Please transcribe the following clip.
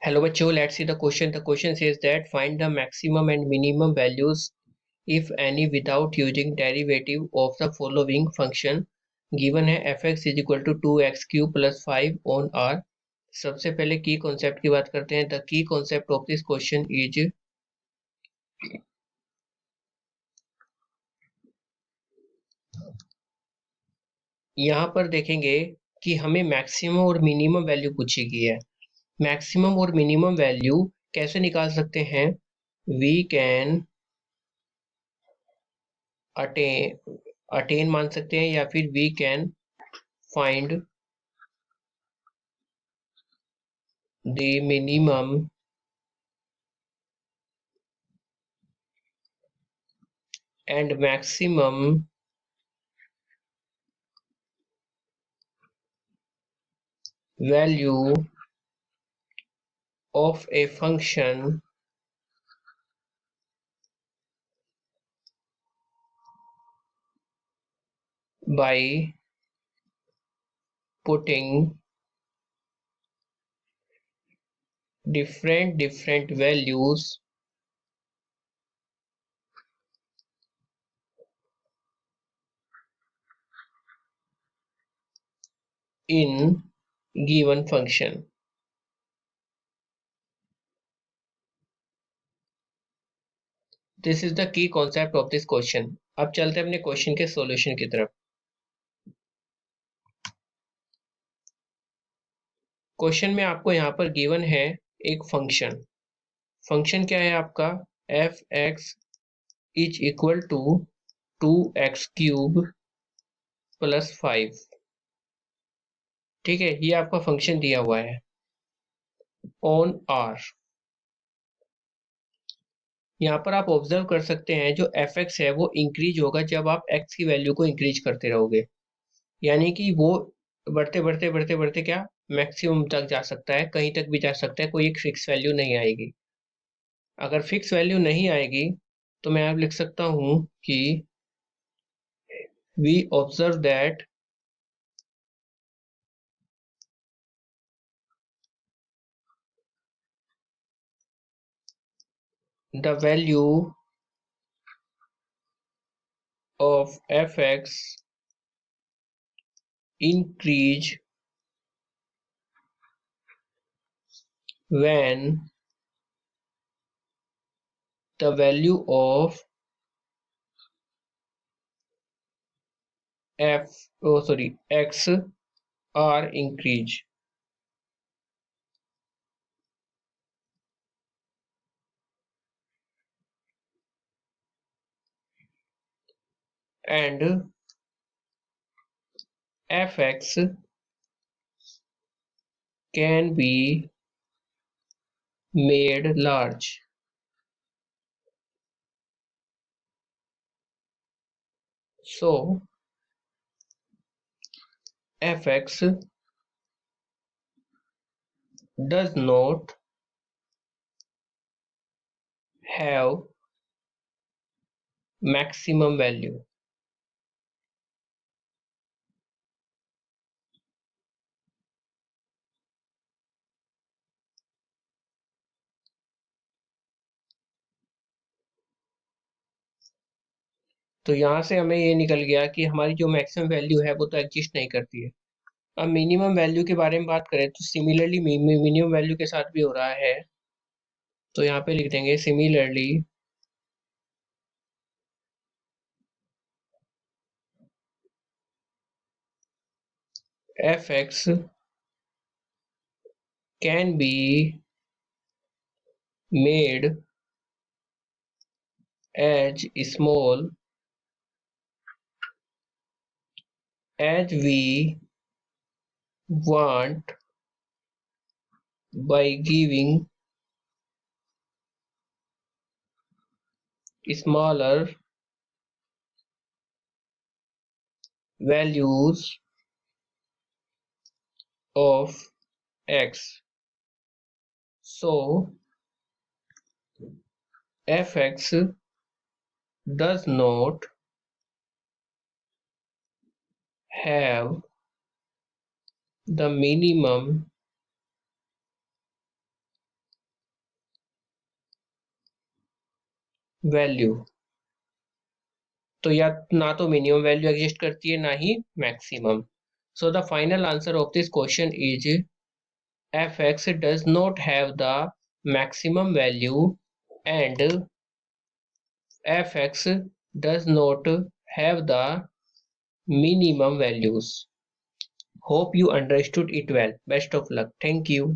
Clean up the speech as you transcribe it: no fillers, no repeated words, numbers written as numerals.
Hello बच्चों, let's see the question. The question says that find the maximum and minimum values if any without using derivative of the following function. Given है fx is equal to 2x cube plus 5 on r. सबसे पहले की concept की बात करते हैं. The key concept of this question is यहाँ पर देखेंगे कि हमें मैक्सिमम और मिनिमम वैल्यू पूछी गई है. मैक्सिमम और मिनिमम वैल्यू कैसे निकाल सकते हैं? वी कैन अटेन मान सकते हैं या फिर we can find the minimum and maximum value of a function by putting different values in given function. This is the key concept of this question. अब चलते हैं अपने क्वेश्चन के सॉल्यूशन की तरफ. क्वेश्चन में आपको यहाँ पर गिवन है एक फंक्शन. फंक्शन क्या है आपका? F x is equal to 2x cube plus 5. ठीक है, ये आपका फंक्शन दिया हुआ है ऑन आर. यहाँ पर आप ऑब्जर्व कर सकते हैं जो एफ एक्स है वो इंक्रीज होगा जब आप एक्स की वैल्यू को इंक्रीज करते रहोगे. यानी कि वो बढ़ते बढ़ते बढ़ते बढ़ते क्या मैक्सिमम तक जा सकता है, कहीं तक भी जा सकता है, कोई एक फिक्स वैल्यू नहीं आएगी. अगर फिक्स वैल्यू नहीं आएगी तो मैं आप लिख सकता हूं कि we observe that the value of f x increase when the value of x are increase. And fx can be made large. So fx does not have maximum value. तो यहाँ से हमें ये निकल गया कि हमारी जो मैक्सिमम वैल्यू है वो तो एग्जिस्ट नहीं करती है. अब मिनिमम वैल्यू के बारे में बात करें तो सिमिलरली मिनिमम वैल्यू के साथ भी हो रहा है. तो यहाँ पे लिख देंगे similarly fx can be made as small as we want by giving smaller values of x. So fx does not have the minimum value, तो या ना तो मिनिमम वैल्यू एग्जिस्ट करती है ना ही maximum. So the final answer of this question is fx does not have the maximum value and fx does not have the minimum values. Hope you understood it well. Best of luck. Thank you.